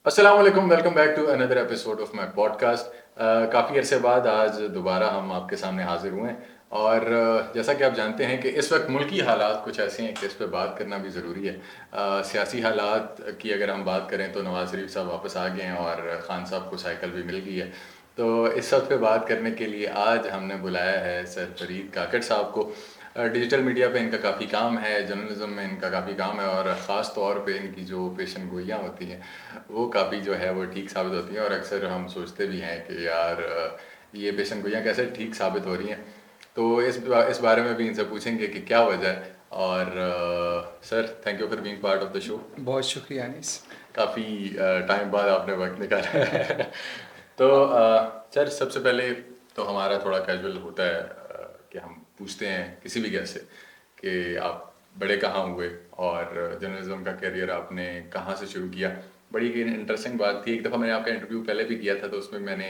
अस्सलाम वालेकुम, welcome back to another episode of my podcast. काफ़ी अरसे बाद आज दोबारा हम आपके सामने हाजिर हुए हैं और जैसा कि आप जानते हैं कि इस वक्त मुल्की हालात कुछ ऐसे हैं कि इस पे बात करना भी ज़रूरी है। सियासी हालात की अगर हम बात करें तो नवाज़ शरीफ साहब वापस आ गए हैं और ख़ान साहब को साइकिल भी मिल गई है। तो इस सब पे बात करने के लिए आज हमने बुलाया है सर फरीद काकड़ साहब को। डिजिटल मीडिया पे इनका काफ़ी काम है, जर्नलिज्म में इनका काफ़ी काम है और ख़ास तौर पे इनकी जो पेशन गोइयाँ होती हैं वो काफ़ी जो है वो ठीक साबित होती हैं। और अक्सर हम सोचते भी हैं कि यार ये पेशन गोइयाँ कैसे ठीक साबित हो रही हैं। तो इस बारे में भी इनसे पूछेंगे कि क्या वजह है। और sir, thank you for being part of the show. बहुत शुक्रिया अनीस। काफ़ी टाइम बाद आपने वक्त निकाला है। तो सर, सबसे पहले तो हमारा थोड़ा कैजुअल होता है कि हम पूछते हैं किसी भी गेस्ट से कि आप बड़े कहाँ हुए और जर्नलिज्म का करियर आपने कहाँ से शुरू किया। बड़ी इंटरेस्टिंग बात थी, एक दफ़ा मैंने आपका इंटरव्यू पहले भी किया था तो उसमें मैंने,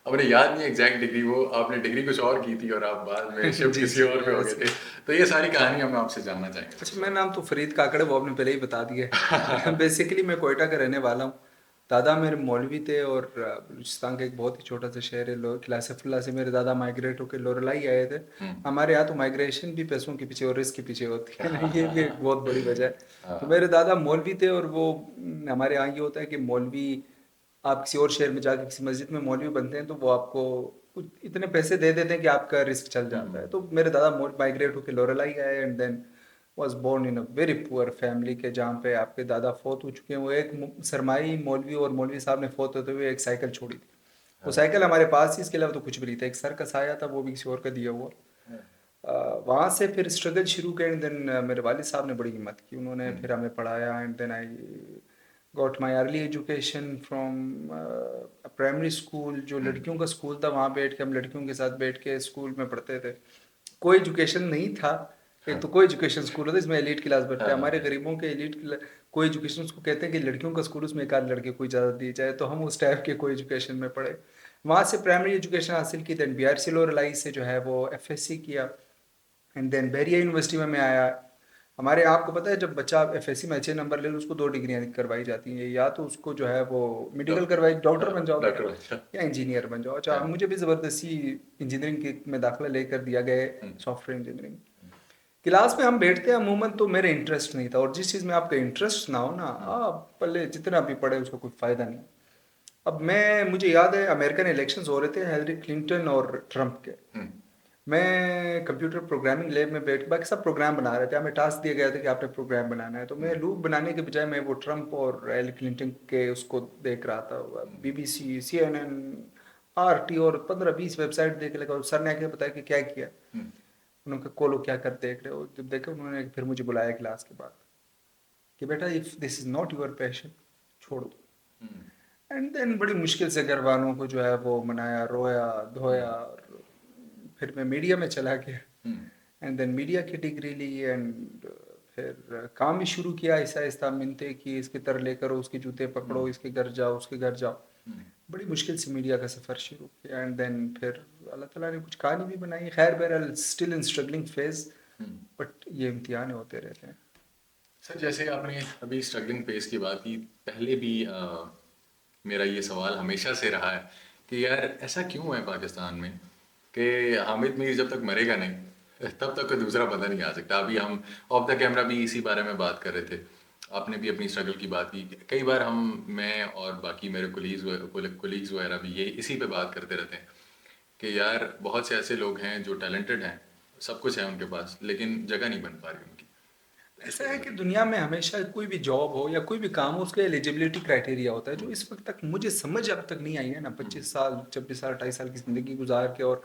अब मुझे याद नहीं एग्जैक्ट डिग्री, वो आपने डिग्री कुछ और की थी और आप बाद में शिफ्ट जी किसी जी, और पे हो गए थे। ऐसे। तो ये सारी कहानी हम आपसे जानना चाहेंगे अच्छा, सबसे मेरा नाम तो फरीद काकड़ है, वो आपने पहले ही बता दिया है। पहले। बेसिकली मैं कोयटा का रहने वाला हूँ। दादा मेरे मौलवी थे और बलूचिस्तान का एक बहुत ही छोटा सा शहर है किला सैफुल्ला से मेरे दादा माइग्रेट होकर लोरलाई आए थे। हमारे यहाँ तो माइग्रेशन भी पैसों के पीछे और रिस्क के पीछे होती है ना, ये भी एक बहुत बड़ी वजह है। तो मेरे दादा मौलवी थे और वो हमारे यहाँ ये होता है कि मौलवी, आप किसी और शहर में जाके किसी मस्जिद में मौलवी बनते हैं तो वो आपको कुछ इतने पैसे दे देते हैं कि आपका रिस्क चल जाता है। तो मेरे दादा माइग्रेट होकर लोरलाई आए and then was born in a very poor family के, जहाँ पे आपके दादा फौत हो चुके हैं। वो एक सरमाई मौलवी और मौलवी साहब ने फौत होते हुए एक साइकिल छोड़ी थी। वो साइकिल हमारे पास ही, इसके अलावा तो कुछ भी नहीं था। एक सर का साया था, वो भी किसी और का दिया हुआ। वहाँ से फिर स्ट्रगल शुरू किया एंड देन मेरे वालिद साहब ने बड़ी हिम्मत की, उन्होंने फिर हमें पढ़ाया and then I got my early education from primary school. जो लड़कियों का स्कूल था वहाँ बैठ के हम लड़कियों के साथ बैठ के स्कूल में पढ़ते थे। कोई एजुकेशन नहीं था। एक तो कोई एजुकेशन स्कूल होता है इसमें एलीट क्लास बैठते हैं, हमारे गरीबों के कोई एजुकेशन उसको कहते हैं कि लड़कियों का स्कूल, उसमें एक आध लड़के को इजाज़त दी जाए, तो हम उस टाइप के कोई एजुकेशन में पढ़े। वहाँ से प्राइमरी एजुकेशन हासिल की, देन BRC लोरलाई से जो है वो FSC किया एंड देन बैरिया यूनिवर्सिटी में मैं आया। हमारे आपको पता है जब बच्चा FSC में अच्छे नंबर ले लो उसको दो डिग्रियाँ करवाई जाती हैं, या तो उसको जो है वो मेडिकल करवाई, डॉक्टर बन जाओ बेटा, डॉक्टर। या इंजीनियर बन जाओ। अच्छा, मुझे भी ज़बरदस्ती इंजीनियरिंग में दाखिला लेकर दिया गया, सॉफ्टवेयर इंजीनियरिंग। क्लास में हम बैठते हैं अमूमन, तो मेरे इंटरेस्ट नहीं था, और जिस चीज़ में आपका इंटरेस्ट ना हो ना, आप पहले जितना भी पढ़े उसका कोई फ़ायदा नहीं। अब मुझे याद है अमेरिकन इलेक्शंस हो रहे थे, हिलरी क्लिंटन और ट्रंप के। मैं कंप्यूटर प्रोग्रामिंग लैब में बैठ बाकी सब प्रोग्राम बना रहे थे, हमें टास्क दिया गया था कि आपने प्रोग्राम बनाना है। तो मैं लूप बनाने के बजाय मैं वो ट्रंप और हिलरी क्लिंटन के उसको देख रहा था, BBC, CNN, RT और 15-20 वेबसाइट देख लगा। और सर ने आके बताया कि क्या किया। उन्होंने कहा खोलो क्या कर देख रहे हो। जब देखा उन्होंने फिर मुझे बुलाया क्लास के बाद कि बेटा if this is not your passion, छोड़ दो। एंड देन बड़ी मुश्किल से घर वालों को जो है वो मनाया, रोया धोया, और फिर मैं मीडिया में चला गया एंड देन मीडिया की डिग्री ली एंड फिर काम भी शुरू किया। आहिस्ता आहिस्ता मिन्नतें की, इसके तरले करो, उसके जूते पकड़ो, इसके घर जाओ, उसके घर जाओ। बड़ी मुश्किल से मीडिया का सफ़र शुरू किया एंड देन फिर अल्लाह ताला ने कुछ कहानी भी बनाई। खैर बहरहाल still in struggling phase, but ये इम्तिहान होते रहते हैं। सर, जैसे आपने अभी स्ट्रगलिंग फेज की बात की, पहले भी मेरा ये सवाल हमेशा से रहा है कि यार ऐसा क्यों है पाकिस्तान में कि हामिद मीर जब तक मरेगा नहीं तब तक कोई दूसरा बंदा नहीं आ सकता। अभी हम ऑफ द कैमरा भी इसी बारे में बात कर रहे थे, आपने भी अपनी स्ट्रगल की बात की। कई बार मैं और बाकी मेरे कोलीग्स वगैरह भी ये इसी पे बात करते रहते हैं कि यार बहुत से ऐसे लोग हैं जो टैलेंटेड हैं, सब कुछ है उनके पास, लेकिन जगह नहीं बन पा रही उनकी। इस ऐसा पे है जरा। कि दुनिया में हमेशा कोई भी जॉब हो या कोई भी काम हो, उसका एलिजिबिलिटी क्राइटेरिया होता है, जो इस वक्त तक मुझे समझ अब तक नहीं आई है ना। 25 साल, 26 साल, 28 साल की ज़िंदगी गुजार के, और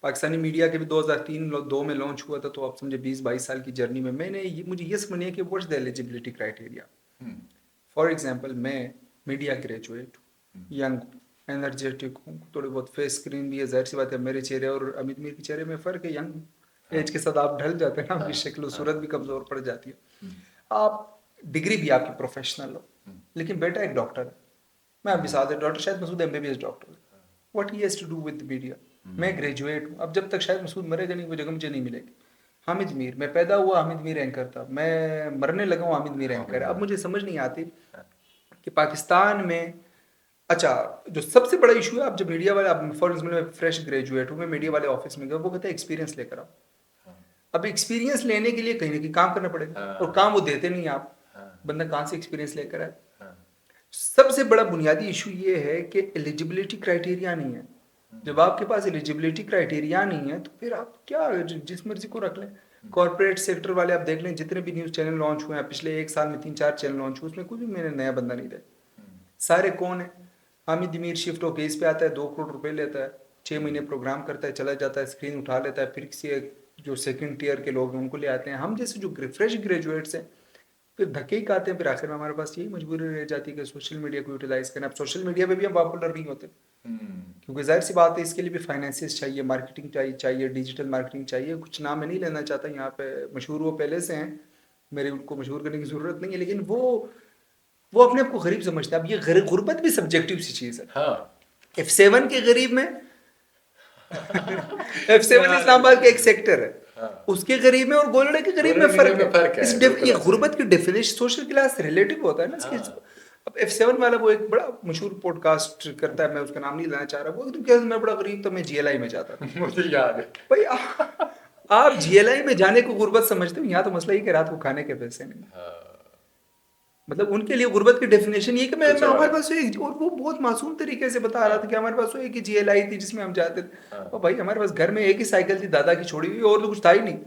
पाकिस्तानी मीडिया के भी 2003-2 में लॉन्च हुआ था, तो आप समझे 20-22 साल की जर्नी में मुझे ये समझ नहीं है कि what's the eligibility criteria. For example, मैं मीडिया ग्रेजुएट, यंग, एनर्जेटिक हूँ, थोड़ी बहुत फेस स्क्रीन भी है, जाहिर सी बात है मेरे चेहरे और अमित मीर के चेहरे में फ़र्क है। यंग एज के साथ आप ढल जाते हैं ना, आपकी शक्ल और सूरत भी कमज़ोर पड़ जाती है। आप डिग्री भी आपकी प्रोफेशनल हो, लेकिन बेटा एक डॉक्टर है। मैं अभी साथ डॉक्टर शायद मसूद MBBS डॉक्टर है। What he has to do with media. मैं ग्रेजुएट हूँ, अब जब तक शायद मसूद मरेगा नहीं वो जगह मुझे नहीं मिलेगी। हामिद मीर, मैं पैदा हुआ हामिद मीर एंकर था, मैं मरने लगा हूँ हामिद मीर एंकर। अब मुझे समझ नहीं आती कि पाकिस्तान में अच्छा जो सबसे बड़ा इशू है, आप जब मीडिया वाले, आप फॉर एग्जाम्पल फ्रेश ग्रेजुएट हूँ मैं, मीडिया वाले ऑफिस में गया, वो कहते हैं एक्सपीरियंस लेकर आओ। अब एक्सपीरियंस लेने के लिए कहीं ना कहीं काम करना पड़ेगा, और काम वो देते नहीं आप, बंदा कहाँ से एक्सपीरियंस लेकर आए। सबसे बड़ा बुनियादी इशू ये है कि एलिजिबिलिटी क्राइटेरिया नहीं है। जब आपके पास एलिजिबिलिटी क्राइटेरिया नहीं है तो फिर आप क्या जिस मर्जी को रख लें। कॉर्पोरेट सेक्टर वाले आप देख लें, जितने भी न्यूज़ चैनल लॉन्च हुए हैं पिछले एक साल में, 3-4 चैनल लॉन्च हुए, उसमें कोई भी मैंने नया बंदा नहीं देखा। सारे कौन है? हामिद अमीर शिफ्ट होकर इस पे आता है, 2 करोड़ रुपए लेता है, 6 महीने प्रोग्राम करता है, चला जाता है, स्क्रीन उठा लेता है, फिर किसी जो सेकंड टीयर के लोग हैं उनको ले आते हैं। हम जैसे जो फ्रेश ग्रेजुएट्स हैं फिर धक्के ही खाते हैं, फिर आखिर में हमारे पास यही मजबूरी रह जाती है कि सोशल मीडिया को यूटिलाइज करना। अब सोशल मीडिया पे भी हम पॉपुलर नहीं होते, क्योंकि जाहिर सी बात है इसके लिए भी फाइनेंसिस चाहिए, मार्केटिंग चाहिए, डिजिटल मार्केटिंग चाहिए। कुछ नाम मैं नहीं लेना चाहता यहाँ पे, मशहूर वो पहले से हैं, मेरे उनको मशहूर करने की ज़रूरत नहीं है, लेकिन वो अपने आप को गरीब समझते हैं। अब ये गुर्बत भी सब्जेक्टिव सी चीज़ है। हाँ। F7 के गरीब में F7 इस्लामाबाद का एक सेक्टर है, उसके गरीब में और गोलड़े के गरीब में फर्क है। ये गुर्बत की डेफिनेशन सोशल क्लास रिलेटिव होता है ना। अब F7 वाला वो एक बड़ा मशहूर पॉडकास्ट करता है, मैं उसका नाम नहीं लेना चाह रहा, वो क्या मैं बड़ा गरीब तो मैं GLI में जाता था। मुझे याद है भाई आप GLI में जाने को गुर्बत समझते हो, यहाँ तो मसला ही कि रात को खाने के पैसे नहीं। मतलब उनके लिए गुर्बत की डेफिनेशन ये कि मैं हमारे पास एक, और वो बहुत मासूम तरीके से बता रहा था कि हमारे पास एक ही GLI थी जिसमें हम जाते थे। और भाई हमारे पास घर में एक ही साइकिल थी दादा की छोड़ी हुई, और तो कुछ था ही नहीं।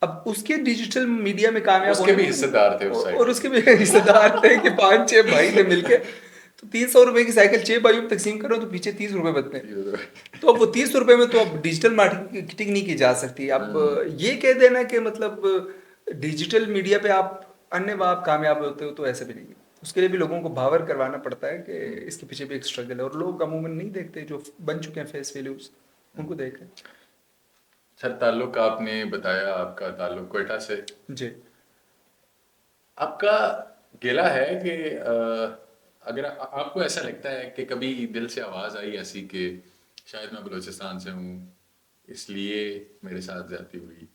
अब उसके डिजिटल मीडिया में कामयाब उसके भी हिस्सेदार थे उस और उसके भी हिस्सेदार थे कि 5-6 भाई थे मिलके, तो 300 रुपए की साइकिल 6 भाइयों में तकसीम करो तो पीछे 30 रुपए बचते हैं। तो अब वो 30 रुपए में तो अब डिजिटल मार्केटिंग नहीं की जा सकती। अब ये कह देना कि मतलब डिजिटल मीडिया पे आप अन्य आप कामयाब होते हो, तो ऐसे भी नहीं है। उसके लिए भी लोगों को भावर करवाना पड़ता है कि इसके पीछे भी एक स्ट्रगल है, और लोग अमूमन नहीं देखते, जो बन चुके हैं फेस वैल्यूज उनको देखें। सर, ताल्लुक आपने बताया आपका ताल्लुक क्वेटा से जी। आपका गिला है कि अगर आपको ऐसा लगता है कि कभी दिल से आवाज़ आई ऐसी कि शायद मैं बलूचिस्तान से हूँ इसलिए मेरे साथ ज्यादती हुई,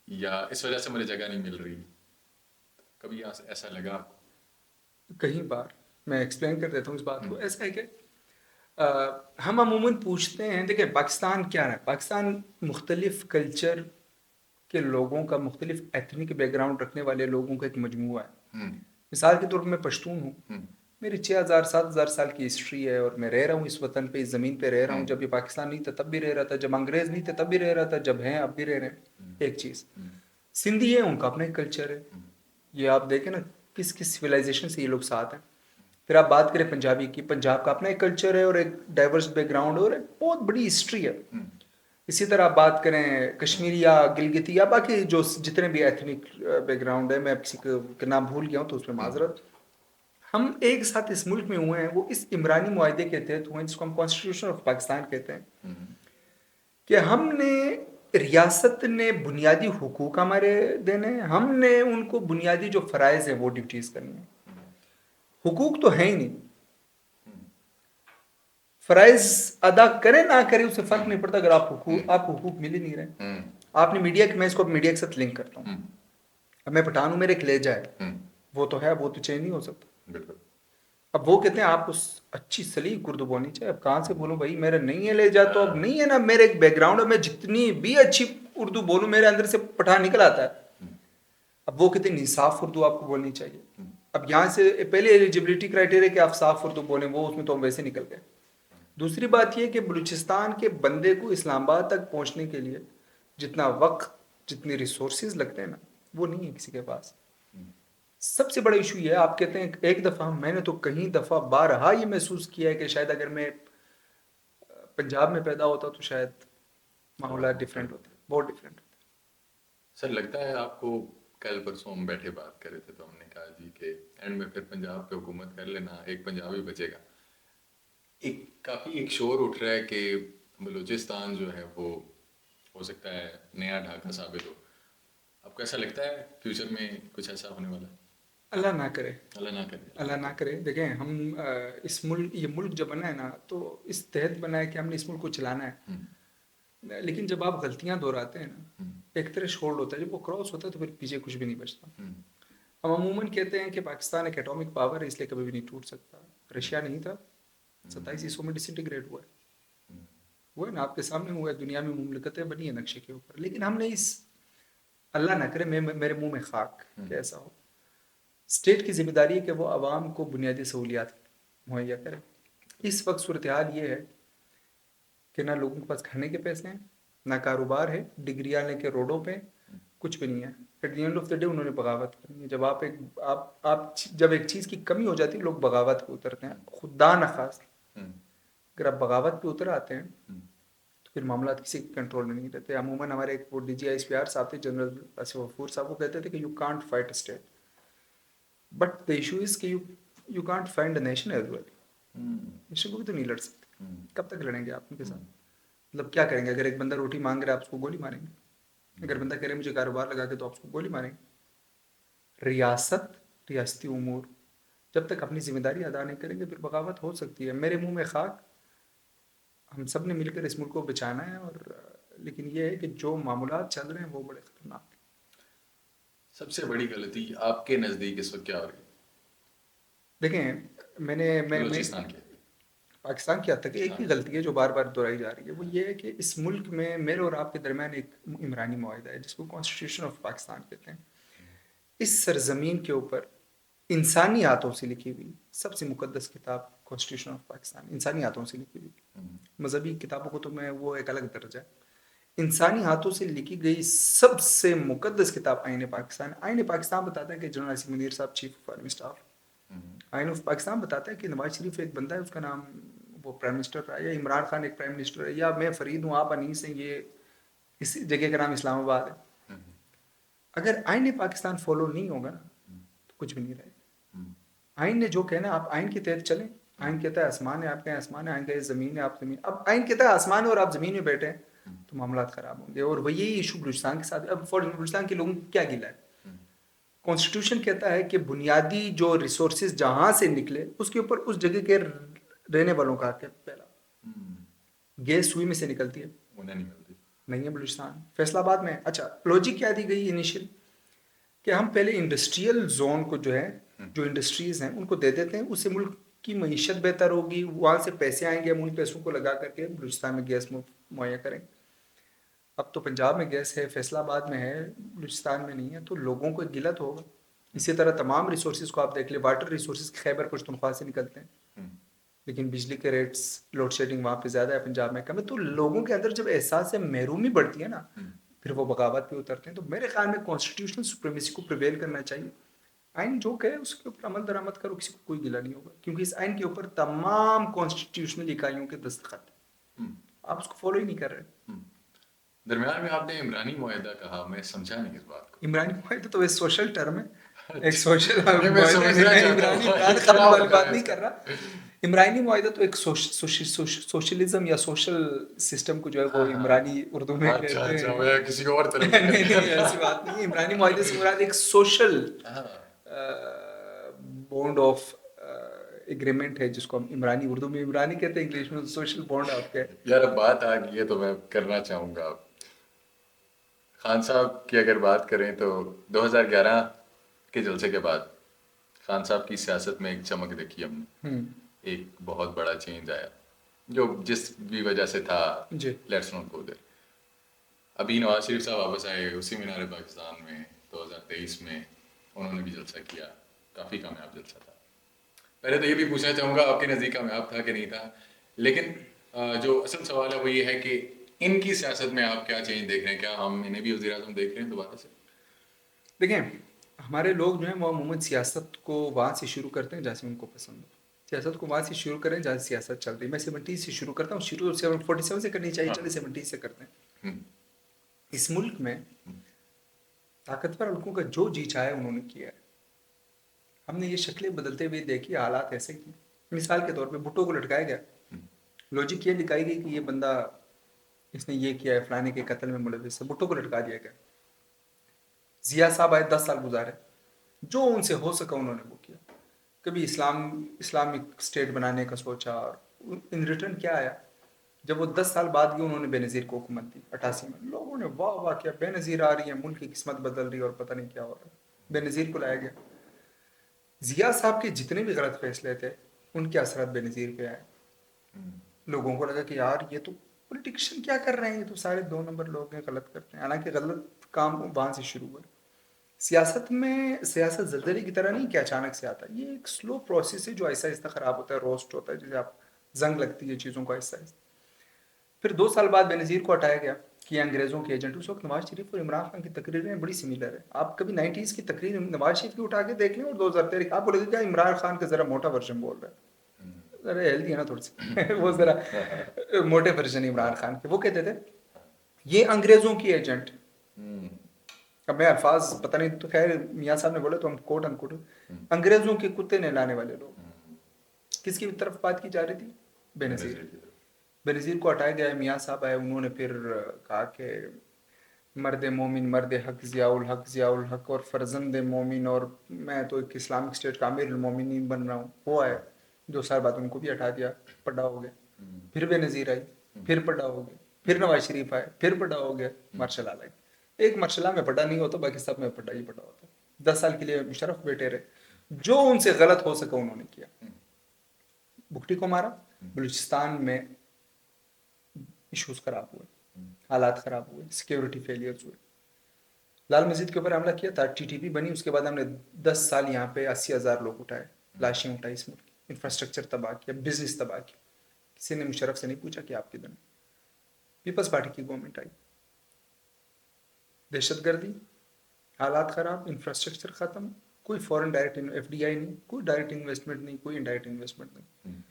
या इस वजह से मुझे जगह नहीं मिल रही, कभी ऐसा लगा? कई बार मैं एक्सप्लेन कर देता हूँ इस बात को। ऐसा है कि हम अमूमन पूछते हैं, देखिए पाकिस्तान क्या है, पाकिस्तान मुख्तलिफ कल्चर के लोगों का, मुख्तलिफ एथनिक बैकग्राउंड रखने वाले लोगों का एक मजमूआ है। मिसाल के तौर पर मैं पश्तून हूँ, मेरी 6000-7000 साल की हिस्ट्री है, और मैं रह रहा हूँ इस वतन पे, इस ज़मीन पे रह रहा हूँ। जब ये पाकिस्तान नहीं था तब भी रह रहा था, जब अंग्रेज़ नहीं थे तब भी रह रहा था, जब हैं अब भी रह रहे हैं। एक चीज़ सिंधी है, उनका अपना एक कल्चर है। ये आप देखें ना किस किस सिविलाइजेशन से ये लोग साथ हैं। फिर आप बात करें पंजाबी की, पंजाब का अपना एक कल्चर है और एक डाइवर्स बैकग्राउंड और एक बहुत बड़ी हिस्ट्री है। इसी तरह आप बात करें कश्मीरी या गिलगिती या बाकी जो जितने भी एथनिक बैकग्राउंड है, मैं किसी के नाम भूल गया हूँ तो उसमें माजरत। हम एक साथ इस मुल्क में हुए हैं, वो इस इमरानी मुआहदे के तहत हुए हैं जिसको हम कॉन्स्टिट्यूशन ऑफ पाकिस्तान कहते हैं, कि हमने रियासत ने बुनियादी हुकूक हमारे देने हैं, हमने उनको बुनियादी जो फ़राइज़ हैं वो ड्यूटीज़ करनी है। हुकूक तो है ही नहीं, फ़राइज़ अदा करें ना करें उससे फ़र्क नहीं पड़ता अगर आपको हुकूक मिल ही नहीं रहे। आपने मीडिया के, मैं इसको मीडिया के साथ लिंक करता हूँ। अब मैं पठान हूँ, मेरे कलेजा है, वो तो है, वो तो चेंज नहीं हो सकता। अब वो कहते हैं आप उस अच्छी सलीक उर्दू बोलनी चाहिए। अब कहाँ से बोलूँ भाई, मेरा नहीं है ले जा, तो अब नहीं है ना, मेरे एक बैकग्राउंड है, मैं जितनी भी अच्छी उर्दू बोलूँ मेरे अंदर से पठान निकल आता है। अब वो कहते हैं साफ उर्दू आपको बोलनी चाहिए। अब यहाँ से पहले एलिजिबिलिटी क्राइटेरिया कि आप साफ उर्दू बोलें, वो उसमें तो हम वैसे निकल गए। दूसरी बात ये कि बलूचिस्तान के बंदे को इस्लामाबाद तक पहुँचने के लिए जितना वक्त, जितनी रिसोर्सेज लगते हैं ना, वो नहीं है किसी के पास। सबसे बड़ा इशू ये है, आप कहते हैं एक दफ़ा, मैंने तो कई दफ़ा बारहा ये महसूस किया है कि शायद अगर मैं पंजाब में पैदा होता तो शायद मामला डिफरेंट होता, बहुत डिफरेंट होता। सर, लगता है आपको, कल परसों हम बैठे बात कर रहे थे तो हमने कहा जी कि एंड में फिर पंजाब पे हुकूमत कर लेना, एक पंजाबी बचेगा। काफ़ी एक शोर उठ रहा है कि बलूचिस्तान जो है वो हो सकता है नया ढाका साबित हो। आपको ऐसा लगता है फ्यूचर में कुछ ऐसा होने वाला है? अल्लाह ना करे, अल्लाह ना करे, अल्लाह ना करे। देखें हम इस मुल्क, ये मुल्क जब बना है ना तो इस तहत बना है कि हमने इस मुल्क को चलाना है। लेकिन जब आप गलतियां दोहराते हैं ना, एक तरह शोल्ड होता है, जब वो क्रॉस होता है तो फिर पीछे कुछ भी नहीं बचता। हम अमूमन कहते हैं कि पाकिस्तान एक एटॉमिक पावर है इसलिए कभी भी नहीं टूट सकता। रशिया नहीं था, 27 हिस्सों में डिसइंटीग्रेट हुआ है। वो है ना, आपके सामने हुआ है, दुनिया में मुमलिकतें बनी है नक्शे के ऊपर, लेकिन हमने इस, अल्लाह ना करे मेरे मुंह में खाक कि ऐसा हो। स्टेट की जिम्मेदारी है कि वो आवाम को बुनियादी सहूलियात मुहैया करे। इस वक्त सूरत हाल ये है कि ना लोगों के पास खाने के पैसे हैं, ना कारोबार है, डिग्रियाँ लेके रोडों पे, कुछ भी नहीं है। At the end of the day उन्होंने बगावत करनी है। जब आप जब एक चीज़ की कमी हो जाती है लोग बगावत पे उतरते हैं, खुदा न खास। अगर आप बगावत पे उतर आते हैं तो फिर मामला किसी के कंट्रोल में नहीं रहते। अमूमन हमारे एक वो DGISPR साहब थे, जनरल आसिफ गफूर साहब, वो कहते थे कि you can't fight state, but the issue is कि you can't find a nation as well. Nation को भी तो नहीं लड़ सकते। कब तक लड़ेंगे आप उनके साथ? मतलब क्या करेंगे? अगर एक बंदा रोटी मांग रहा है आप उसको गोली मारेंगे? अगर बंदा कह रहे मुझे कारोबार लगा के तो आप उसको गोली मारेंगे? रियासत, रियासती उमूर जब तक अपनी जिम्मेदारी अदा नहीं करेंगे फिर बगावत हो सकती है। मेरे मुंह में खाक, हम सब ने मिलकर इस मुल्क को बचाना है। और लेकिन ये है कि जो मामूलात चल रहे हैं वो बड़े खतरनाक हैं। सबसे बड़ी गलती आपके नज़दीक इस वक्त क्या हो रही देखें, है मैं बलूचिस्तान की? पाकिस्तान की हद तक एक ही गलती है जो बार बार दोहराई जा रही है, वो ये है कि इस मुल्क में मेरे और आपके दरमियान एक इमरानी मुआहिदा है जिसको कॉन्स्टिट्यूशन ऑफ पाकिस्तान कहते हैं। इस सरजमीन के ऊपर इंसानी हाथों से लिखी हुई सबसे मुकद्दस किताब कॉन्स्टिट्यूशन ऑफ पाकिस्तान, इंसानी हाथों से लिखी हुई। मजहबी किताबों को तो मैं, वो एक अलग दर्जा है। इंसानी हाथों से लिखी गई सबसे मुकद्दस किताब आईन पाकिस्तान। आईन पाकिस्तान बताता है कि जनरल आसिम मुनीर साहब चीफ ऑफ आर्मी स्टाफ। आईन ऑफ पाकिस्तान बताता है कि नवाज शरीफ एक बंदा है, उसका नाम वो प्राइम मिनिस्टर रहा है, या इमरान खान एक प्राइम मिनिस्टर है, या मैं फरीद हूँ आप अनीस हैं, ये इस जगह का नाम इस्लामाबाद है। अगर आईन पाकिस्तान फॉलो नहीं होगा ना तो कुछ भी नहीं रहेगा। आइन ने जो कहना आप आइन के तहत चलें। आइन कहता है आसमान है, आप कहें आसमान है। आइन कहता है ज़मीन है, आप ज़मीन। अब आइन कहता है आसमान है और आप ज़मीन में बैठे हैं तो मामला ख़राब होंगे। और वही इशू बलूचिस्तान के साथ। अब फॉर बलूचिस्तान के लोगों को क्या गिला है? कॉन्स्टिट्यूशन कहता है कि बुनियादी जो रिसोर्सेज जहाँ से निकले उसके ऊपर उस जगह के रहने वालों का हक है। पहला, गैस सुई में से निकलती है, उन्हें नहीं मिलती। नहीं है बलूचिस्तान, फैसलाबाद में। अच्छा, लॉजिक क्या दी गई इनिशियल कि हम पहले इंडस्ट्रियल जोन को जो है, जो इंडस्ट्रीज हैं उनको दे देते हैं, उससे मुल्क की मईशत बेहतर होगी, वहाँ से पैसे आएंगे, हम उन पैसों को लगा करके बलूचिस्तान में गैस मुहैया करें। अब तो पंजाब में गैस है, फैसलाबाद में है, बलूचिस्तान में नहीं है, तो लोगों को गिलत होगा। इसी तरह तमाम रिसोर्सेज को आप देख ले, वाटर रिसोर्सेज खैबर पख्तूनख्वा से निकलते हैं, लेकिन बिजली के रेट्स, लोड शेडिंग वहाँ पे ज़्यादा है, पंजाब में कम है। तो लोगों के अंदर जब एहसास महरूमी बढ़ती है ना, फिर वो बगावत पे उतरते हैं। तो मेरे ख्याल में कॉन्स्टिट्यूशनल सुप्रीमेसी को प्रिवेल करना चाहिए। आइन जो कहे उसके ऊपर अमल दरामद करो, किसी को कोई गिला नहीं होगा, क्योंकि इस आइन के ऊपर तमाम कॉन्स्टिट्यूशनल इकाइयों के दस्तखत हैं। आप उसको फॉलो ही नहीं कर रहे। दरमियान में आपने इमरानी मुआहिदा कहा, मैं समझा नहीं इस बात को। इमरानी मुआहिदा तो एक सोशल टर्म है, एक अच्छा, सोशल नहीं मैं मुआहिदा समझना है। चाहता इमरानी हूँ इमरान क्या खान वाली होता बात है नहीं इसका। कर रहा। इमरानी मुआहिदा तो एक सोशलिज्म या सोशल सिस्टम को जो है वो हाँ हाँ, इमरानी उर्दू में अच्छा कहते अच्छा, हैं। मैं किसी और तरफ नहीं निकल नहीं, ऐसी गया। बात नहीं है। इमरानी मुआहिदे से मुराद एक सोशल हाँ, बॉन्ड ऑफ एग्रीमेंट है, जिसको हम इमरानी, उर्दू में इमरानी कहते हैं, इंग्लिश में सोशल बॉन्ड आपके। यार अब बात आ गई है तो मैं करना चाहूँगा। खान साहब की अगर बात करें तो 2011 के जलसे के बाद खान साहब की सियासत में एक चमक देखी हमने, एक बहुत बड़ा चेंज आया जो जिस भी वजह से था, जी, लेट्स नॉट गो देयर। अभी नवाज शरीफ साहब वापस आए उसी मीनार पाकिस्तान में 2023 में, उन्होंने भी जलसा किया, काफ़ी कामयाब जलसा था। पहले तो ये भी पूछना चाहूँगा आपके नज़दीक कामयाब था कि नहीं था, लेकिन जो असल सवाल है वो ये है कि इनकी सियासत में आप क्या चेंज देख रहे हैं? क्या हम इन्हें भी वज़ीर आज़म देख रहे हैं दोबारा से? देखें, हमारे लोग जो हैं वो अमूमन सियासत को वहाँ से शुरू करते हैं जहाँ से उनको पसंद हो। सियासत को वहाँ से शुरू करें जहाँ से सियासत चल रही है। मैं 70 से शुरू करता हूँ, शुरू 47 से करनी चाहिए, हाँ। चले 70 से करते हैं। हम्म, इस मुल्क में ताकतवर हल्कों का जो जी चाहे उन्होंने किया है। हमने ये शक्लें बदलते हुए देखी, हालात ऐसे किए। मिसाल के तौर पे भुट्टो को लटकाया गया, लॉजिक ये दिखाई गई कि ये बंदा, इसने ये किया है, फलाने के कत्ल में मुलविस है, भुट्टो को लटका दिया गया। जिया साहब आए, 10 साल गुजारे, जो उनसे हो सका उन्होंने वो किया। कभी इस्लामिक स्टेट बनाने का सोचा, और इन रिटर्न क्या आया? जब वो 10 साल बाद भी उन्होंने बेनज़ीर को हुकूमत दी 88 में, लोगों ने वाह वाह किया, बेनज़ीर आ रही है, मुल्क की किस्मत बदल रही है और पता नहीं क्या हो रहा है। बेनज़ीर को लाया गया, जिया साहब के जितने भी गलत फैसले थे उनके असरात बेनज़ीर पे आए। लोगों को लगा कि यार ये तो पॉलिटिशियन क्या कर रहे हैं, ये तो सारे 2 नंबर लोग हैं, गलत करते हैं। हालांकि गलत काम वहाँ से शुरू हुआ। सियासत में सियासत जल्दरी की तरह नहीं कि अचानक से आता है, ये एक स्लो प्रोसेस है जो आहिस्ता आहिस्ता खराब होता है, रोस्ट होता है, जैसे आप जंग लगती है चीज़ों को आहिस्ता आहिस्ता। फिर 2 साल बाद बेनज़ीर को हटाया गया कि ये अंग्रेज़ों के एजेंट। उस वक्त नवाज शरीफ और इमरान खान की तकरीरें बड़ी सिमिलर है। आप कभी 90s की तकरीर नवाज शरीफ की उठा के देख लें और 2013 आप बोलेंगे क्या इमरान खान का ज़रा मोटा वर्जन बोल रहा है, ज़रा हेल्दी है ना थोड़ी सी वो ज़रा मोटे वर्जन इमरान खान के। वो कहते थे ये अंग्रेज़ों की एजेंट। अब मैं अल्फाज पता नहीं, तो खैर मियाँ साहब ने बोले तो हम कोट अनकोट, अंग्रेज़ों के कुत्ते नहलाने वाले लोग। किसकी तरफ बात की जा रही थी? बेनज़ीर। बेनज़ीर को हटाया गया, मियाँ साहब आए, उन्होंने फिर कहा कि मर्द मोमिन मर्द हक ज़ियाउल हक और फर्जंद मोमिन, और मैं तो एक इस्लामिक स्टेट का अमीरुल मोमिनीन बन रहा हूँ। वो आए, 2 साल बाद उनको भी हटा दिया, पड़ा हो गया। फिर बेनज़ीर आई, फिर पड़ा हो गया। फिर नवाज शरीफ आए, फिर पड़ा हो गया। मार्शल आल आई, एक मार्शल में पड़ा नहीं होता, बाकी सब में पड़ा ही पड़ा होता। 10 साल के लिए मुशर्रफ बैठे रहे, जो उनसे गलत हो सका उन्होंने किया। भुट्टी को मारा, बलूचिस्तान में इश्यूज खराब हुए, हालात खराब हुए, सिक्योरिटी फेलियर्स हुए। लाल मस्जिद के ऊपर हमला किया था, टीटीपी बनी, उसके बाद हमने 10 साल यहाँ पे 80,000 लोग उठाए, लाशें उठाई, इस मुल्क की इंफ्रास्ट्रक्चर तबाह किया, बिजनेस तबाह किया। किसी ने मुशर्रफ से नहीं पूछा कि आप किधर। पीपल्स पार्टी की गवर्नमेंट आई, दहशतगर्दी, हालात खराब, इंफ्रास्ट्रक्चर खत्म, कोई फॉरेन डायरेक्ट एफडीआई नहीं, कोई डायरेक्ट इन्वेस्टमेंट नहीं, कोई इनडायरेक्ट इन्वेस्टमेंट नहीं,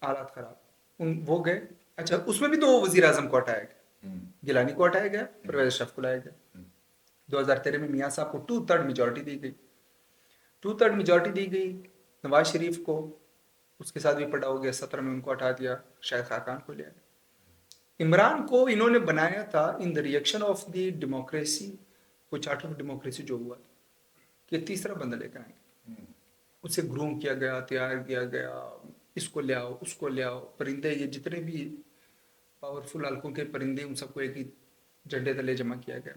हालात खराब। उन वो गए। अच्छा, उसमें भी तो वजीर आजम को हटाया गया, गिलानी को हटाया गया, परवेज अशरफ को लाया गया। 2013 में मियाँ साहब को 2/3 मेजोरिटी दी गई, 2/3 मेजोरिटी दी गई नवाज शरीफ को, उसके साथ भी पड़ा हो गया। 17 में उनको हटा दिया, शायद खाकान को लिया। इमरान को इन्होंने बनाया था in the reaction of the democracy, वो चार्टर ऑफ डेमोक्रेसी जो हुआ कि तीसरा बंदा लेकर आएंगे। उसे ग्रूम किया गया, तैयार किया गया, इसको ले आओ, उसको ले आओ, परिंदे, ये जितने भी पावरफुल हल्कों के परिंदे, उन सबको एक ही झंडे तले जमा किया गया।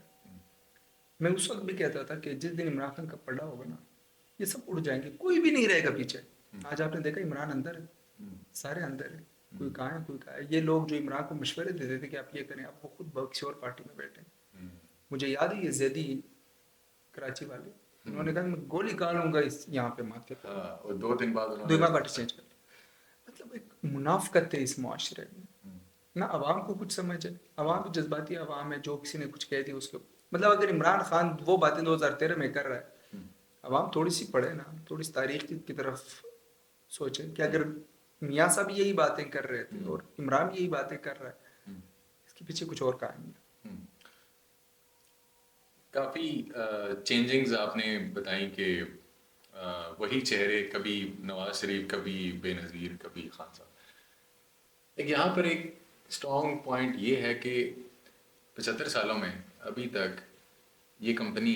मैं उस वक्त भी कहता था कि जिस दिन इमरान खान का पड़ा होगा ना, ये सब उड़ जाएंगे, कोई भी नहीं रहेगा पीछे। आज आपने देखा इमरान अंदर है, सारे अंदर है, कोई कहाँ है कोई कहाँ है। ये लोग जो इमरान को मशवरे देते थे कि आप ये करें, आप वो खुद किसी और पार्टी में बैठे। मुझे याद है ये जैदी कराची वाले, उन्होंने कहा मैं गोली काटूंगा इस यहाँ पे माथे पर। और 2 दिन बाद दो पार्टी चेंज कर, मतलब एक मुनाफकत है इस मुआशरे में ना। अवाम को कुछ समझ है, अवाम भी जज्बाती अवाम है, जो किसी ने कुछ कह दिया उसके, मतलब अगर इमरान खान वो बातें 2013 में कर रहा है, अवाम थोड़ी सी पढ़े ना, थोड़ी सी तारीख की तरफ सोचे कि अगर मियाँ साहब यही बातें कर रहे थे और इमरान भी यही बातें कर रहा है, इसके पीछे कुछ और कहानी है। काफ़ी चेंजिंग्स आपने बताई कि वही चेहरे, कभी नवाज शरीफ, कभी बेनज़ीर, कभी खान साहब। एक यहाँ पर एक स्ट्रॉन्ग पॉइंट ये है कि 75 सालों में अभी तक ये कंपनी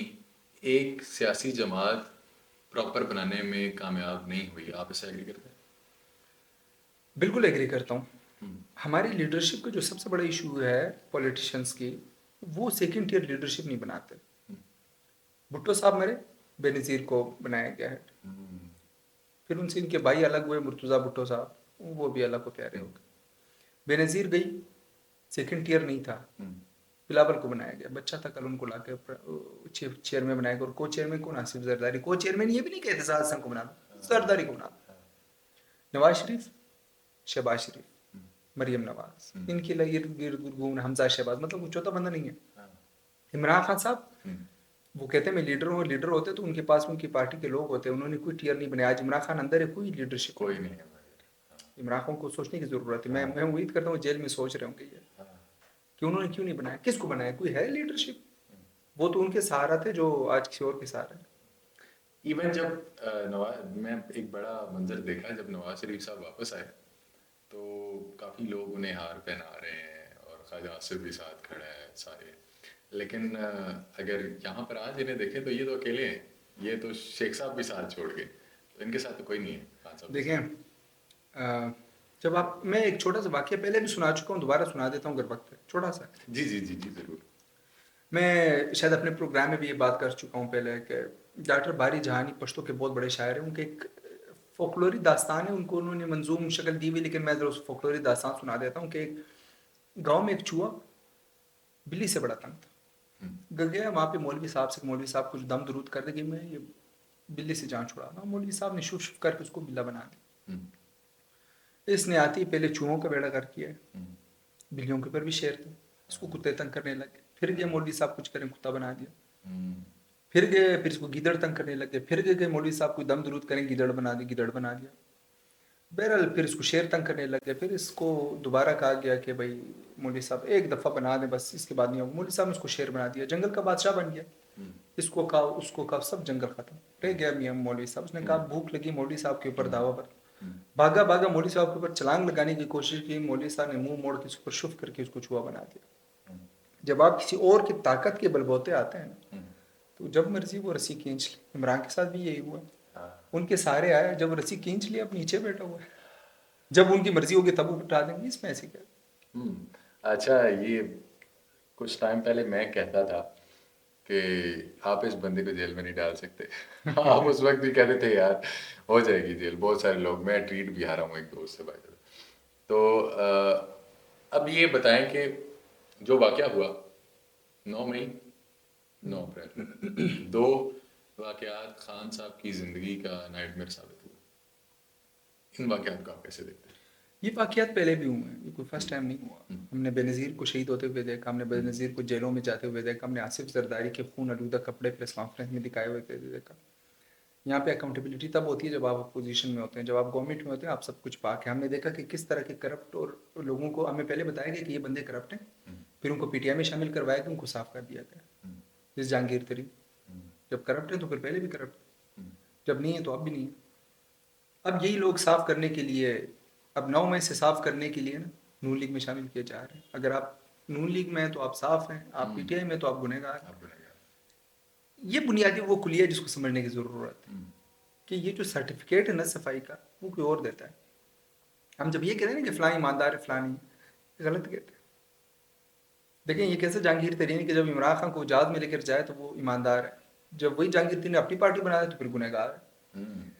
एक सियासी जमात प्रॉपर बनाने में कामयाब नहीं हुई। आप इससे एग्री करते हैं? बिल्कुल एग्री करता हूँ। हमारी लीडरशिप का जो सबसे बड़ा इशू है पॉलिटिशियंस की, वो सेकंड टियर लीडरशिप नहीं बनाते। भुट्टो साहब मरे, बेनज़ीर को बनाया गया है, फिर उनसे इनके भाई अलग हुए, मुर्तज़ा भुट्टो साहब, वो भी अलग को प्यारे हो गए। बेनज़ीर गई, सेकंड टियर नहीं था, बिलावल को बनाया गया, बच्चा था, कल उनको ला के चेयरमैन बनाया गया। और को चेयरमैन को आसिफ जरदारी, को चेयरमैन ये भी नहीं कहते साद हसन को बना दो, जरदारी को बना दो। नवाज शरीफ, शहबाज शरीफ, मरियम नवाज, इनके लिए इर्द गिर्द घूमना, हमजा शहबाज, मतलब वो चौथा बंदा नहीं है। इमरान खान साहब, वो कहते हैं मैं लीडर हूँ, लीडर होते तो उनके पास उनकी पार्टी के लोग होते, उन्होंने कोई टियर नहीं बनाया। आज इमरान खान अंदर है, कोई लीडरशिप कोई नहीं है। इमरान खान को सोचने की जरूरत है। मैं उम्मीद करता हूँ जेल में सोच रहे होंगे ये कि उन्होंने क्यों नहीं बनाया, किसको बनाया, कोई है लीडरशिप? वो तो उनके सहारा थे जो आज किसी और के सहारा है। इवन जब मैं एक बड़ा मंजर देखा जब नवाज शरीफ साहब वापस आए, तो काफ़ी लोग उन्हें हार पहना रहे हैं और ख्वाजा आसिफ भी साथ खड़ा है सारे। लेकिन अगर यहाँ पर आज इन्हें देखें तो ये तो अकेले हैं, ये तो शेख साहब भी साथ छोड़ गए, तो इनके साथ तो कोई नहीं है। खान साहब देखें, जब आप, मैं एक छोटा सा वाक्य पहले भी सुना चुका हूँ, दोबारा सुना देता हूँ अगर वक्त है, छोटा सा। जी जी जी जी ज़रूर। मैं शायद अपने प्रोग्राम में भी ये बात कर चुका हूँ पहले कि डॉक्टर बारी जहानी पश्तो के बहुत बड़े शायर हैं। उनके एक फोकलोरी दास्तान है, उनको उन्होंने मंजूम शक्ल दी हुई, लेकिन मैं जरा उस फोकलोरी दास्तान सुना देता हूँ कि एक गांव में एक चूहा बिल्ली से बड़ा तंग था। गया वहाँ पे मौलवी साहब से, मौलवी साहब कुछ दम दुरूद कर दे कि मैं ये बिल्ली से जान छुड़ा रहा हूँ। मौलवी साहब ने शुफ शुफ करके उसको बिल्ला बना दिया। इसने आती पहले चूहों का बेड़ा कर किया, बिल्लियों के ऊपर भी शेर थे, इसको कुत्ते तंग करने लगे। फिर गए मौलवी साहब कुछ करें, कुत्ता बना दिया। फिर गए, फिर इसको गीदड़ तंग करने लगे। फिर गए मौलवी साहब कोई दम दुरूद करें, गीदड़ बना दी, गीदड़ बना दिया। बहरहाल फिर इसको शेर तंग करने लगे। फिर इसको दोबारा कहा गया कि भाई मौलवी साहब एक दफ़ा बना दें बस, इसके बाद नहीं होगा। मौलवी साहब ने उसको शेर बना दिया, जंगल का बादशाह बन गया। इसको कहा उसको कहा, सब जंगल खत्म रह गया। मियाँ मौलवी साहब, उसने कहा भूख लगी मौलवी साहब के ऊपर दावा पर, भागा भागा मौलवी साहब के ऊपर छलांग लगाने की कोशिश की। मौलवी साहब ने मुंह मोड़ के उसको शुफ करके उसको चूहा बना दिया। जब आप किसी और की ताकत के बलबोते आते हैं ना, तो जब मर्जी वो रस्सी खींच ले। इमरान के साथ भी यही हुआ। उनके सहारे आया, जब रस्सी खींच लिया अब नीचे बैठा हुआ है। जब उनकी मर्जी होगी तब उठा देंगे, इसमें ऐसे क्या। अच्छा, ये कुछ टाइम पहले मैं कहता था कि आप इस बंदे को जेल में नहीं डाल सकते। आप उस वक्त भी कहते थे यार हो जाएगी जेल, बहुत सारे लोग, मैं ट्रीट भी आ रहा हूँ एक दोस्त से बाय द वे। तो अब ये बताएं कि जो वाकया हुआ 9 मई 9 अप्रैल, दो वाकयात खान साहब की ज़िंदगी का नाइटमेयर साबित हुए। इन वाकयात को आप कैसे देखते हैं? ये वाकयात पहले भी हुए हैं, ये कोई फर्स्ट टाइम नहीं हुआ। हमने बेनज़ीर को शहीद होते हुए देखा, हमने बेनज़ीर को जेलों में जाते हुए देखा, हमने आसिफ जरदारी के खून आलूदा कपड़े प्रेस कॉन्फ्रेंस में दिखाए हुए देखा। यहाँ पे अकाउंटेबिलिटी तब होती है जब आप अपोजिशन में होते हैं, जब आप गवर्नमेंट में होते हैं आप सब कुछ पाक है। हमने देखा कि किस तरह के करप्ट और लोगों को हमें पहले बताया गया कि ये बंदे करप्ट हैं, फिर उनको पीटीआई में शामिल करवाया कि उनको साफ कर दिया गया। जिस जहांगीर तरीन जब करप्ट है तो फिर पहले भी करप्ट, जब नहीं है तो अब भी नहीं है। अब यही लोग साफ करने के लिए, अब 9 मई से साफ करने के लिए ना नून लीग में शामिल किए जा रहे हैं। अगर आप नून लीग में हैं तो आप साफ हैं, आप पीटीआई में तो आप गुनहगार हैं। ये बुनियादी वो कुलिया है जिसको समझने की ज़रूरत है कि ये जो सर्टिफिकेट है ना सफाई का, वो कोई और देता है। हम जब ये कहते हैं ना कि फ़लाँ ईमानदार है फ़लाँ नहीं, गलत कहते हैं। देखें ये कैसे जहांगीर तरीन कि जब इमरान खान को जहाज में लेकर जाए तो वो ईमानदार है, जब वही जहांगीर तरीन ने अपनी पार्टी बनाया तो फिर गुनहगार है।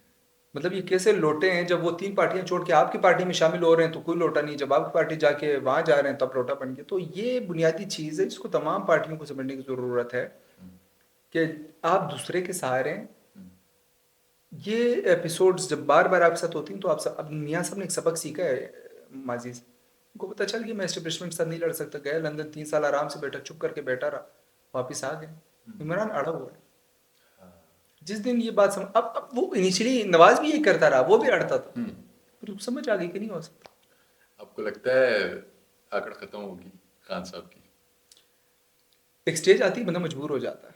मतलब ये कैसे लोटे हैं, जब वो 3 पार्टियां छोड़ के आपकी पार्टी में शामिल हो रहे हैं तो कोई लोटा नहीं, जब आपकी पार्टी जाके वहां जा रहे हैं तब लोटा बन गया। तो ये बुनियादी चीज़ है जिसको तमाम पार्टियों को समझने की ज़रूरत है कि आप दूसरे के सहारे हैं। ये एपिसोड्स जब बार बार आपके साथ होती हैं तो आप अब मियाँ साहब ने एक सबक सीखा है माजी से। उनको पता चल गया मैं एस्टेब्लिशमेंट के साथ नहीं लड़ सकता, गया लंदन 3 साल आराम से बैठा, चुप करके बैठा रहा, वापिस आ गए। इमरान अड़ा हुआ है। जिस दिन ये बात अब वो इनिशियली नवाज भी ये करता रहा, वो भी अड़ता था, फिर उसको समझ आ गई कि नहीं हो सकता। आपको लगता है आकड़ खत्म होगी खान साहब की? एक स्टेज आती है बंदा मजबूर हो जाता है।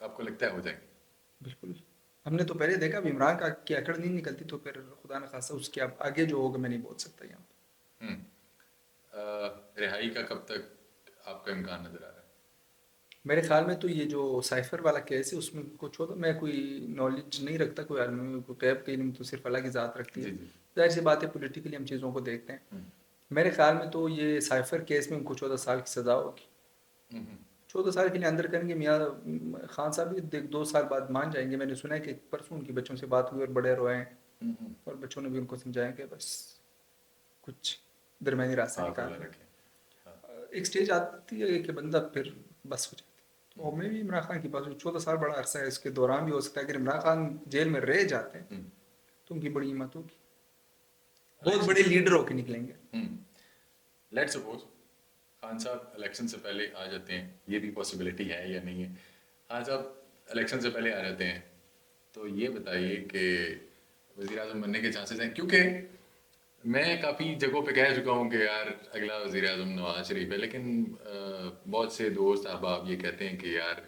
आपको लगता है हो जाएगी? बिल्कुल, हमने तो पहले देखा इमरान का की अकड़ नहीं निकलती तो फिर खुदा न खासा उसके आगे जो होगा मैं नहीं बोल सकता यहाँ पे। रिहाई का कब तक आपका इम्कान नजर आ रहा है? मेरे ख्याल में तो ये जो साइफर वाला केस है उसमें कुछ हो, तो मैं कोई नॉलेज नहीं रखता, कोई आलमी को गैब के इल्म तो सिर्फ अल्लाह की ज़ात रखती है। जाहिर सी बात है पॉलिटिकली हम चीज़ों को देखते हैं। मेरे ख्याल में तो ये साइफर केस में उनको 14 साल की सज़ा होगी। 14 साल के लिए अंदर करेंगे। मियाँ खान साहब भी 2 साल बाद मान जाएंगे। मैंने सुना है कि परसों उनकी बच्चों से बात हुई और बड़े रोए हैं, और बच्चों ने भी उनको समझाया कि बस कुछ दरमियानी रास्ता निकाल। एक स्टेज आती है कि बंदा फिर बस हो जाता है। और मैं भी इमरान खान की बात, 14 साल बड़ा अरसा है, इसके दौरान भी हो सकता है अगर इमरान खान जेल में रह जाते हैं तो उनकी बड़ी हिम्मत होगी, बहुत बड़े लीडर होके निकलेंगे। लेट्स सपोज खान साहब इलेक्शन से पहले आ जाते हैं, ये भी पॉसिबिलिटी है या नहीं है? खान साहब इलेक्शन से पहले आ जाते हैं तो ये बताइए कि वज़ीर आज़म बनने के चांसेस हैं? क्योंकि मैं काफ़ी जगहों पे कह चुका हूँ कि यार अगला वज़ीर आज़म नवाज शरीफ है, लेकिन बहुत से दोस्त अहबाब ये कहते हैं कि यार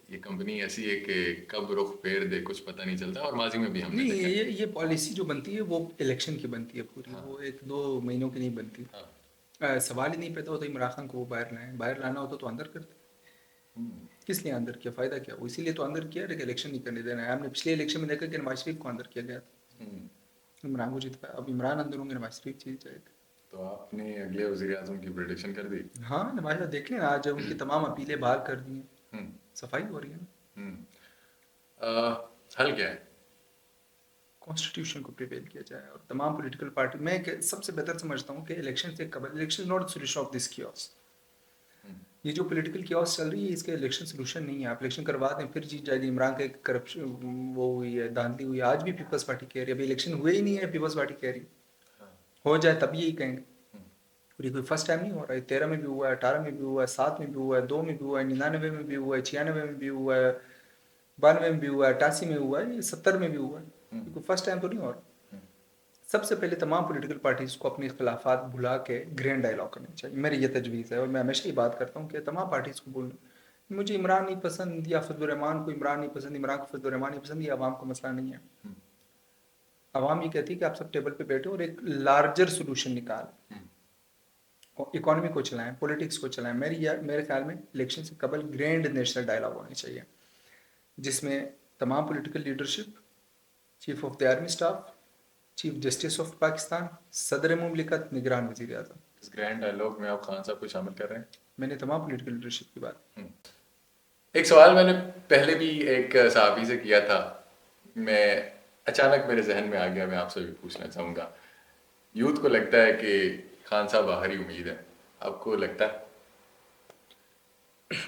ये कंपनी ऐसी है कि कब रुख फेर दे कुछ पता नहीं चलता, और माजी में भी हमने नहीं, देखा है। ये पॉलिसी जो बनती है वो इलेक्शन की बनती है पूरी, वो 1-2 महीनों की नहीं बनती। सवाल ही नहीं पैदा होता इमरान खान को वो बाहर लाएं। बाहर लाना होता तो अंदर करते। किस लिए अंदर किया, फ़ायदा क्या? वो इसीलिए तो अंदर किया कि इलेक्शन नहीं करने देना है। हमने पिछले इलेक्शन में देखा कि नवाज शरीफ को अंदर किया गया था, इमरान को जीत पाया। अब इमरान अंदर होंगे, नवाज शरीफ जीत जाएगा। तो आपने अगले वज़ीर आज़म की प्रेडिक्शन कर दी? हाँ, नवाज देख लें, आज उनकी तमाम अपीलें बहाल कर दी हैं, सफाई हो रही है ना। हल क्या है? कॉन्स्टिट्यूशन को प्रिवेल किया जाए और तमाम पॉलिटिकल पार्टी, मैं सबसे बेहतर समझता हूँ कि इलेक्शन से कबल, election not solution of this chaos. ये जो पॉलिटिकल कियोस चल रही है इसका इलेक्शन सोल्यूशन नहीं है। आप इलेक्शन करवा दें फिर जीत जाएगी। इमरान का एक करप्शन वो हुई है, धांधली हुई है, आज भी पीपल्स पार्टी कह रही है। अभी इलेक्शन हुए ही नहीं है, पीपल्स पार्टी कह रही है। हो जाए तब यही कहेंगे। और ये कोई फर्स्ट टाइम नहीं हो रहा है। 13 में भी हुआ है, 18 में भी हुआ है, 7 में भी हुआ है, 2 में भी हुआ है, 99 में भी हुआ है, 96 में भी हुआ है, 92 में भी हुआ है, 88 में हुआ है, ये 70 में भी हुआ है। ये कोई फर्स्ट टाइम तो नहीं हो रहा। सबसे पहले तमाम पॉलिटिकल पार्टीज को अपने इख्तलाफात भुला के ग्रैंड डायलॉग करनी चाहिए। मेरी ये तजवीज़ है और मैं हमेशा ही बात करता हूँ कि तमाम पार्टीज को बोलना, मुझे इमरान नहीं पसंद या फजल रहमान को इमरान नहीं पसंद, इमरान को फजल रहमान नहीं पसंद, ये आवाम का मसला नहीं है। आवाम ये कहती है कि आप सब टेबल पे बैठे और एक लार्जर सोल्यूशन निकालें, इकोनॉमी को चलाएं, पॉलिटिक्स को चलाएं। मेरे ख्याल में इलेक्शन से कबल ग्रैंड नेशनल डायलॉग होनी चाहिए जिसमें तमाम political leadership, chief of the army staff, chief justice of Pakistan, सदर मुमलिकत, निगरान वजीर आजम। इस ग्रैंड डायलॉग में आप खान साहब को शामिल कर रहे हैं? मैंने तमाम पॉलिटिकल लीडरशिप की बात। एक सवाल मैंने पहले भी एक सहाफ़ी से किया था, मैं अचानक मेरे जहन में आ गया, मैं आपसे भी पूछना चाहूँगा। यूथ को लगता है कि खान साहब आखिरी उम्मीद है, आपको लगता है?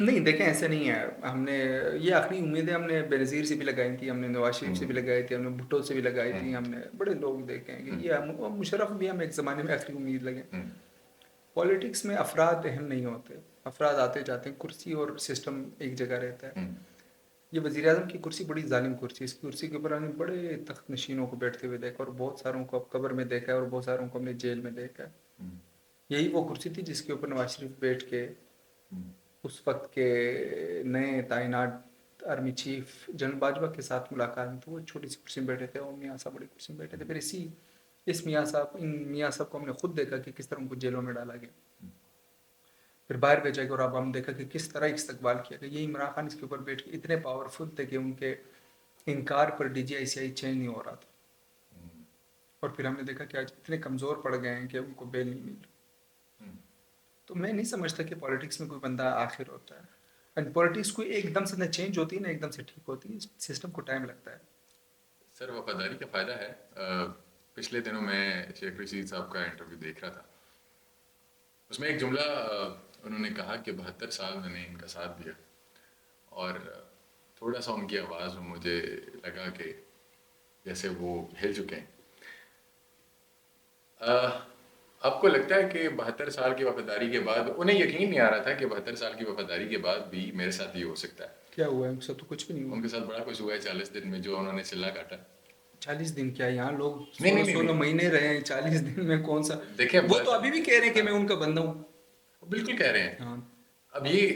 नहीं देखें, ऐसे नहीं है। हमने ये आखिरी उम्मीदें हमने बेनज़ीर से भी लगाई थी, हमने नवाज शरीफ से भी लगाई थी, हमने भुट्टो से भी लगाई थी, हमने बड़े लोग देखे हैं कि ये मुशर्रफ भी हमें एक ज़माने में आखिरी उम्मीद लगे। पॉलिटिक्स में अफराद अहम नहीं होते, अफराद आते जाते हैं, कुर्सी और सिस्टम एक जगह रहता है। ये वज़ीर आज़म की कुर्सी बड़ी जालिम कुर्सी है। इस कुर्सी के ऊपर हमने बड़े तख्त नशीनों को बैठते हुए देखा और बहुत सारों को अब कब्र में देखा है और बहुत सारों को हमने जेल में देखा है। यही वो कुर्सी थी जिसके ऊपर नवाज शरीफ बैठ के उस वक्त के नए तैनात आर्मी चीफ जनरल बाजवा के साथ मुलाकात में, तो वो छोटी सी कुर्सी में बैठे थे और मियाँ साहब बड़ी कुर्सी में बैठे थे। फिर इस इन मियाँ साहब को हमने खुद देखा कि किस तरह उनको जेलों में डाला गया, फिर बाहर भेजा गया और अब हम देखा कि किस तरह इस्तकबाल किया गया। ये इमरान खान इसके ऊपर बैठ के इतने पावरफुल थे कि उनके इनकार पर DGICI चेंज नहीं हो रहा था। और फिर हमने देखा कि आज इतने कमज़ोर पड़ गए हैं कि उनको बेल नहीं मिल रही। तो मैं नहीं समझता कि पॉलिटिक्स में कोई बंदा आखिर होता है। एंड पॉलिटिक्स कोई एकदम से ना चेंज होती है ना एकदम से ठीक होती है, सिस्टम को टाइम लगता है। सर, वफादारी का फ़ायदा है। पिछले दिनों मैं शेख रशीद साहब का इंटरव्यू देख रहा था, उसमें एक जुमला उन्होंने कहा कि 72 साल मैंने इनका साथ दिया, और थोड़ा सा उनकी आवाज़ में मुझे लगा कि जैसे वो हिल चुके हैं। आपको लगता है कि 72 साल की वफादारी के बाद उन्हें यकीन नहीं आ रहा था कि 72 साल की वफादारी के बाद भी मेरे साथ ये हो सकता है? क्या हुआ है उनके साथ? तो कुछ भी नहीं हुआ। उनके साथ बड़ा कुछ हुआ है 40 दिन में, जो उन्होंने चिल्ला काटा। 40 दिन क्या, यहाँ लोग नहीं नहीं 16 नहीं 16 नहीं, महीने रहे हैं, 40 दिन में कौन सा। देखिए वो तो अभी भी कह रहे हैं कि मैं उनका बंदा हूँ। बिल्कुल कह रहे हैं। हाँ, अब ये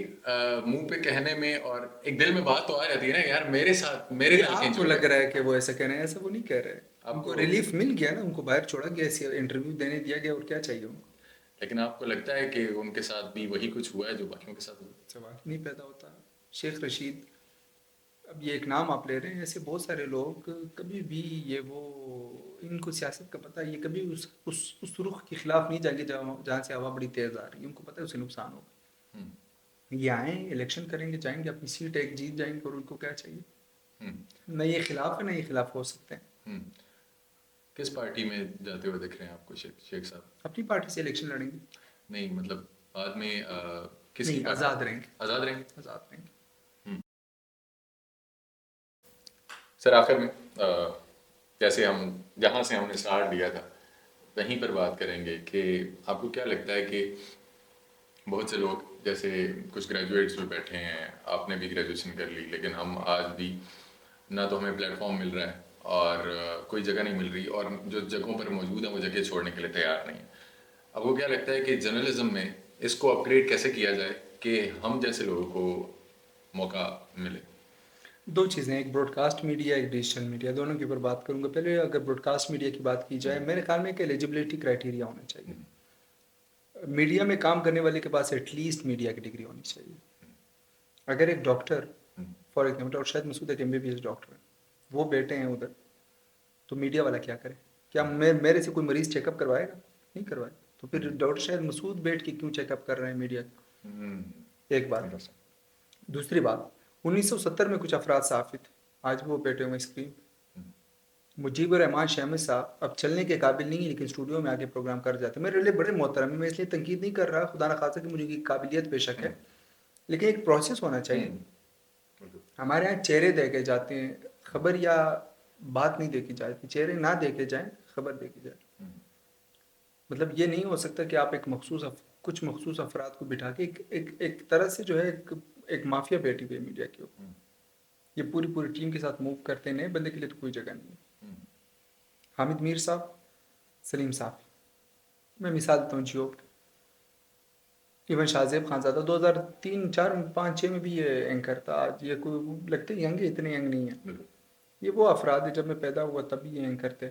मुंह पे कहने में और एक दिल में बात तो आ जाती है ना यार, मेरे साथ मेरे ये दिल खींच आपको हो लग गया। रहा है कि वो ऐसा कह रहे हैं, ऐसा वो नहीं कह रहे। उनको आपको रिलीफ मिल गया ना, उनको बाहर छोड़ा गया, ऐसे इंटरव्यू देने दिया गया, और क्या चाहिए उनको। लेकिन आपको लगता है कि उनके साथ भी वही कुछ हुआ है जो बाकियों के साथ हुआ? सवाल नहीं पैदा होता। शेख रशीद, अब ये एक नाम आप ले रहे हैं, ऐसे बहुत सारे लोग कभी भी ये वो इनको सियासत का पता है, ये कभी उस रुख के खिलाफ नहीं जाएंगे जहाँ से हवा बड़ी तेज आ रही है। उनको पता है उसे नुकसान होगा। हम्म, ये आए इलेक्शन करेंगे, जाएंगे, अपनी सीट एक जीत जाएंगे, और उनको क्या चाहिए। हम्म, न ये खिलाफ है, न ये खिलाफ हो सकते हैं। हम्म। किस पार्टी में जाते हुए दिख रहे हैं आपको शेख साहब? अपनी पार्टी से इलेक्शन लड़ेंगे। नहीं मतलब बाद में किसकी नहीं, पार्टी? आज़ाद रहेंगे। आज़ाद रहेंगे। आज़ाद रहेंगे। सर, आखिर में जैसे हम जहाँ से हमने स्टार्ट लिया था वहीं पर बात करेंगे कि आपको क्या लगता है कि बहुत से लोग, जैसे कुछ ग्रेजुएट्स भी बैठे हैं, आपने भी ग्रेजुएशन कर ली, लेकिन हम आज भी ना तो हमें प्लेटफॉर्म मिल रहा है और कोई जगह नहीं मिल रही, और जो जगहों पर मौजूद है वो जगह छोड़ने के लिए तैयार नहीं है। आपको क्या लगता है कि जर्नलिज्म में इसको अपग्रेड कैसे किया जाए कि हम जैसे लोगों को मौका मिले? दो चीज़ें, एक ब्रॉडकास्ट मीडिया, एक डिजिटल मीडिया, दोनों के ऊपर बात करूंगा। पहले अगर ब्रॉडकास्ट मीडिया की बात की जाए, मेरे ख्याल में एक एलिजिबिलिटी क्राइटेरिया होना चाहिए। मीडिया में काम करने वाले के पास एटलीस्ट मीडिया की डिग्री होनी चाहिए। अगर एक डॉक्टर, फॉर एग्जाम्पल, और शायद मसूद एक MBBS डॉक्टर है, वो बैठे हैं उधर, तो मीडिया वाला क्या करे? क्या मेरे से कोई मरीज चेकअप करवाएगा? नहीं करवाएगा। तो फिर डॉक्टर शायद मसूद बैठ के क्यों चेकअप कर रहे हैं मीडिया का? एक बात। दूसरी बात, 1970 में कुछ अफराद सहाफ़ी थे, आज वो बैठे हुए स्क्रीन। मुजीबुर रहमान शहमद साहब अब चलने के काबिल नहीं है, लेकिन स्टूडियो में आके प्रोग्राम कर जाते हैं। मेरे लिए बड़े मोहतरम है, मैं इसलिए तनकीद नहीं कर रहा, खुदा न खासा कि मुझे की काबिलियत बेशक है, लेकिन एक प्रोसेस होना चाहिए। हमारे यहाँ चेहरे देखे जाते हैं, खबर या बात नहीं देखी जाती। चेहरे ना देखे जाएं, खबर देखी जाए। मतलब ये नहीं हो सकता कि आप एक कुछ मखसूस अफराद को बिठा के एक तरह से जो है एक माफिया बैठी हुई है मीडिया के ऊपर। ये पूरी पूरी टीम के साथ मूव करते हैं, नए बंदे के लिए तो कोई जगह नहीं है। हामिद मीर साहब, सलीम साहब, मैं मिसाल देता हूँ जियो। इवन शाहजेब खानजादा 2003, 4, 5, 6 में भी ये एंकर था। आज ये कोई लगते यंग है, इतने यंग नहीं है। ये वो अफराद है, जब मैं पैदा हुआ तभी ये एंकर थे,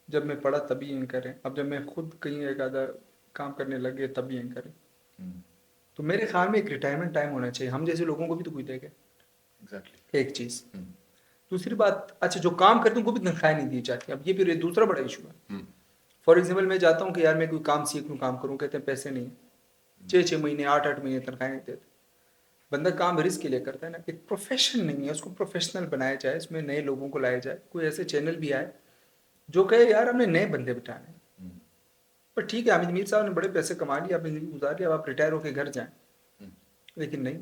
जब मैं पढ़ा तभी एंकर है, अब जब मैं खुद कहीं एक आधा काम करने लग गए तभी एंकर है। तो मेरे ख्याल में एक रिटायरमेंट टाइम होना चाहिए, हम जैसे लोगों को भी तो कोई देखे। एक चीज़। दूसरी बात, अच्छा जो काम करते हैं उनको भी तनख्वाह नहीं दी जाती। अब ये भी दूसरा बड़ा इशू है। फॉर एग्जाम्पल मैं जाता हूँ कि यार मैं कोई काम सीख लूँ, काम करूँ, कहते हैं पैसे नहीं। 6-6 महीने, 8-8 महीने तनख्वाह नहीं देते। बंदा काम रिस्क के लिए करता है ना, एक प्रोफेशन नहीं है, उसको प्रोफेशनल बनाया जाए, इसमें नए लोगों को लाया जाए। कोई ऐसे चैनल भी आए जो कहे यार हमने नए बंदे बिठाने। पर ठीक है, हामिद मीर साहब ने बड़े पैसे कमा लिए, आपने जिंदगी गुजार लिया, अब आप रिटायर होकर घर जाएं। लेकिन नहीं,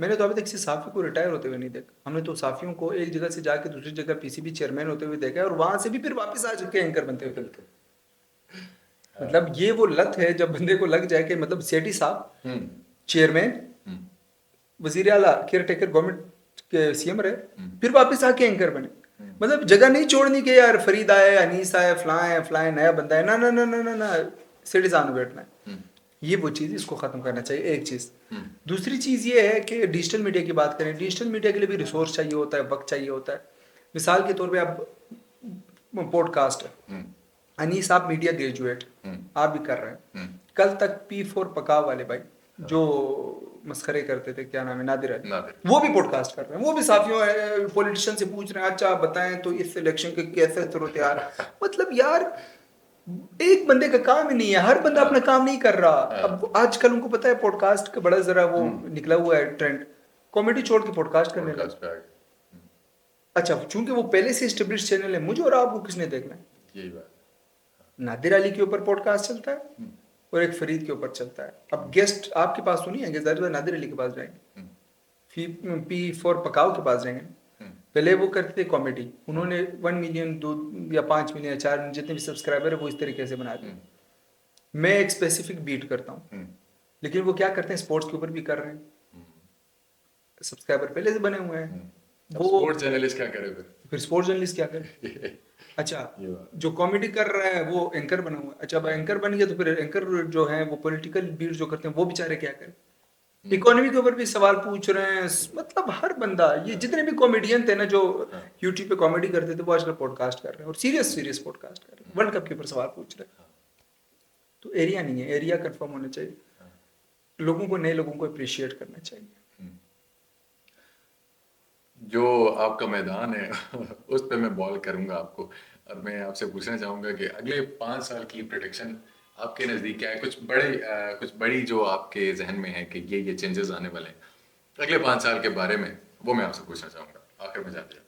मैंने तो अभी तक किसी साफी को रिटायर होते हुए नहीं देखा। हमने तो साफियों को एक जगह से जाके दूसरी जगह पीसीबी चेयरमैन होते हुए देखा है, और वहां से भी फिर वापस आ चुके एंकर बनते हुए। मतलब ये वो लत है, जब बंदे को लग जाए कि मतलब सेठी साहब चेयरमैन, वजीर आला, केयर टेकर गवर्नमेंट के सीएम रहे, फिर वापस आके एंकर बने। मतलब जगह नहीं छोड़नी कि यार फरीद आए, अनीस आए, फलाए नया बंदा है, ना ना ना ना ना ना, सेठी साहब में बैठना है। ये वो चीज़, इसको ख़त्म करना चाहिए, एक चीज़। दूसरी चीज़ ये है कि डिजिटल मीडिया की बात करें, डिजिटल मीडिया के लिए भी रिसोर्स चाहिए होता है, वक्त चाहिए होता है। मिसाल के तौर पे आप पॉडकास्ट है, अनीस आप मीडिया ग्रेजुएट, आप भी कर रहे हैं। कल तक P4 पकाव वाले भाई जो मस्खरे करते थे, क्या नाम है, नादिर अली, वो भी पॉडकास्ट कर रहे हैं, वो भी साथियों पॉलिटिशियन से पूछ रहे हैं, अच्छा बताएं तो इस इलेक्शन के कैसे सूरत यार। मतलब यार एक बंदे का काम ही नहीं है, हर बंदा अपना काम नहीं कर रहा। अब आजकल उनको पता है पॉडकास्ट का बड़ा जरा वो निकला हुआ है ट्रेंड, कॉमेडी छोड़ के पॉडकास्ट करने लगे। अच्छा, चूंकि वो पहले से एस्टेब्लिश चैनल है, मुझे और आपको किसने देखना है? यही बात। नादिर अली के ऊपर पॉडकास्ट चलता है और एक फरीद के ऊपर चलता है। अब गेस्ट आपके पास तो नहीं आएंगे, ज़ाहिर नादिर अली के पास जाएंगे, P4 पकाव के पास जाएंगे। पहले वो करते थे कॉमेडी, उन्होंने 1 मिलियन 2 या 5 मिलियन या 4 मिलियन जितने भी सब्सक्राइबर है वो इस तरीके से बना दिए। मैं एक स्पेसिफिक बीट करता हूँ, लेकिन वो क्या करते हैं, स्पोर्ट्स के ऊपर भी कर रहे हैं, सब्सक्राइबर पहले से बने हुए हैं। वो स्पोर्ट्स जर्नलिस्ट क्या करे फिर स्पोर्ट्स जर्नलिस्ट क्या करे? अच्छा, जो कॉमेडी कर रहा है वो एंकर बना हुआ है। अच्छा, अब एंकर बन गया तो फिर एंकर जो है वो पॉलिटिकल बीट जो करते हैं वो बेचारे क्या करें? इकोनॉमी के ऊपर भी सवाल पूछ रहे हैं। मतलब हर बंदा, ये जितने भी कॉमेडियन थे ना जो यूट्यूब पे कॉमेडी करते थे, वो आजकल पॉडकास्ट कर रहे हैं, और सीरियस पॉडकास्ट कर रहे हैं, वर्ल्ड कप के ऊपर सवाल पूछ रहे हैं। तो एरिया नहीं है, एरिया कंफर्म होना चाहिए। लोगों को, नए लोगों को अप्रिशिएट करना चाहिए। जो आपका मैदान है उस पे मैं बॉल करूंगा आपको, और मैं आपसे पूछना चाहूंगा कि अगले 5 साल की प्रेडिक्शन आपके नज़दीक क्या है? कुछ बड़ी जो आपके जहन में है कि ये चेंजेस आने वाले हैं अगले 5 साल के बारे में, वो मैं आपसे पूछना चाहूंगा आखिर में जाते हैं।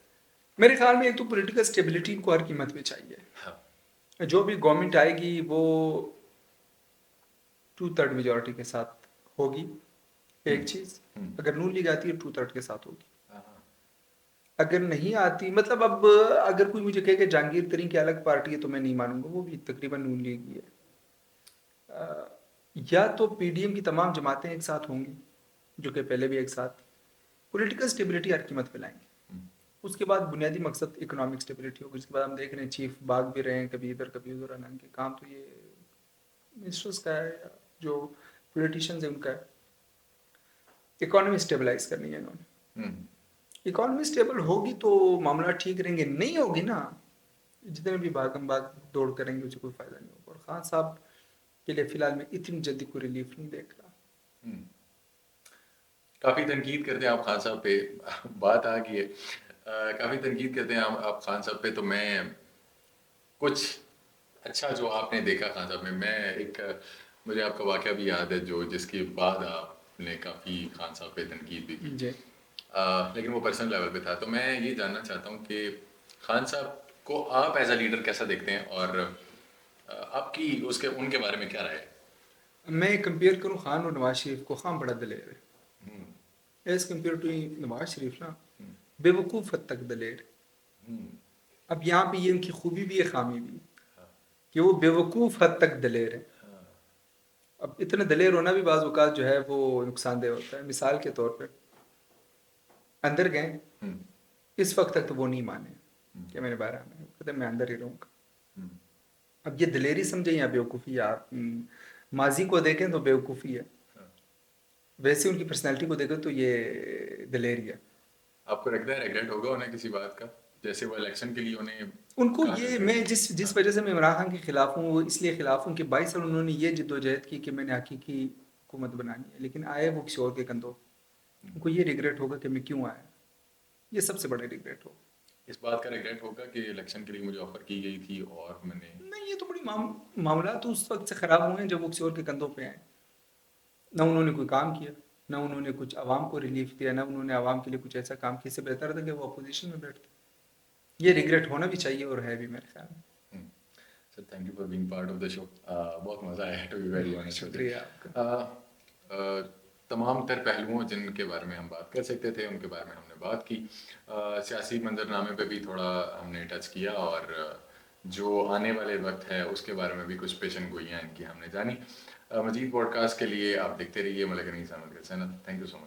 मेरे ख्याल में एक तो पॉलिटिकल स्टेबिलिटी को हर कीमत पे चाहिए। हाँ। जो भी गवर्नमेंट आएगी वो 2/3 मेजोरिटी के साथ होगी, एक चीज़। अगर नून लीग आती है 2/3 के साथ होगी। अगर नहीं आती, मतलब अब अगर कोई मुझे कहे कि जहांगीर तरीन की अलग पार्टी है तो मैं नहीं मानूंगा, वो भी तकरीबन नून लीग ही है। या तो पीडीएम की तमाम जमातें एक साथ होंगी, जो कि पहले भी एक साथ। पॉलिटिकल स्टेबिलिटी हर कीमत पे लाएंगे। उसके बाद बुनियादी मकसद इकोनॉमिक स्टेबिलिटी होगी। उसके बाद हम देख रहे हैं चीफ भाग भी रहे हैं, कभी इधर कभी उधर। हालांकि काम तो ये मिनिस्टर्स का है, जो पॉलिटिशियंस है उनका है। इकोनॉमी स्टेबलाइज करनी है इन्होंने। इकोनॉमी स्टेबल होगी तो मामला ठीक रहेंगे, नहीं होगी ना, जितने भी भागम भाग दौड़ करेंगे उसे कोई फायदा नहीं होगा। और खान साहब के लिए फिलहाल मैं इतनी जल्दी कोई रिलीफ नहीं देख रहा। काफ़ी तनकीद करते हैं आप खान साहब पे, बात आ गई है, काफ़ी तनकीद करते हैं आप खान साहब पे, तो मैं कुछ अच्छा जो आपने देखा खान साहब में, मुझे आपका वाक़या भी याद है जो जिसके बाद आपने काफ़ी खान साहब पे तनकीद भी की। लेकिन वो पर्सनल लेवल पे था। तो मैं ये जानना चाहता हूँ कि खान साहब को आप एज अ लीडर कैसा देखते हैं, और आपकी उसके उनके बारे में क्या राय है? मैं कंपेयर करूँ खान और नवाज शरीफ को, खान बड़ा दलेर हम्म, है as compare to Nawaz Sharif ना, हम्म, बेवकूफ़ हद तक दलेर है। हम्म, अब यहाँ पे ये उनकी खूबी भी है, खामी भी है, हाँ, कि वो बेवकूफ़ हद तक दलेर है। हाँ, अब इतना दलेर होना भी बाज़ औक़ात जो है वो नुकसानदेह होता है। मिसाल के तौर पे अंदर गए, हम्म, इस वक्त तक तो वो नहीं माने हम्म, कि मैंने बारह में कहते मैं अंदर ही रहूँगा। हम्म, अब ये दलेरी समझे या बेवकूफ़ी, या माजी को देखें तो बेवकूफ़ी है, हाँ। वैसे उनकी पर्सनैलिटी को देखें तो ये दलेरी है। आपको लगता है रिग्रेट होगा उन्हें किसी बात का, जैसे वो इलेक्शन के लिए उन्हें उनको कहा ये, करते मैं थे? जिस जिस हाँ, वजह से मैं इमरान खान के खिलाफ हूँ वो इसलिए खिलाफ हूँ कि 22 साल उन्होंने ये जिद्दोजहद की कि मैंने हकीकी हुकूमत बनानी है, लेकिन आए वो किसी और के कंधों। हम्म। उनको ये रिग्रेट होगा कि मैं क्यों आया, ये सबसे बड़ा रिग्रेट होगा। इस बात का रिग्रेट होगा कि इलेक्शन के लिए मुझे ऑफर की गई थी और मैंने। नहीं, ये तो बड़ी मामला तो उस वक्त से ख़राब हुए हैं जब वो किसी और के कंधों पे आए। ना उन्होंने कोई काम किया, ना उन्होंने कुछ आवाम को रिलीफ दिया, ना उन्होंने आवाम के लिए कुछ ऐसा काम किया। इससे बेहतर था कि वो अपोजिशन में बैठते। ये रिग्रेट होना भी चाहिए और है भी मेरे ख्याल में। Sir, thank you for being part of the show. बहुत मज़ा आया, to be very honest with शुक्रिया आपका। यू। तमाम तर पहलुओं जिनके बारे में हम बात कर सकते थे उनके बारे में हमने बात की। सियासी मंजरनामे पे भी थोड़ा हमने टच किया, और जो आने वाले वक्त है उसके बारे में भी कुछ पेशन गोइयाँ इनकी हमने जानी। मजीद पॉडकास्ट के लिए आप देखते रहिए मलिक अनीस अहमद का channel. Thank you so much.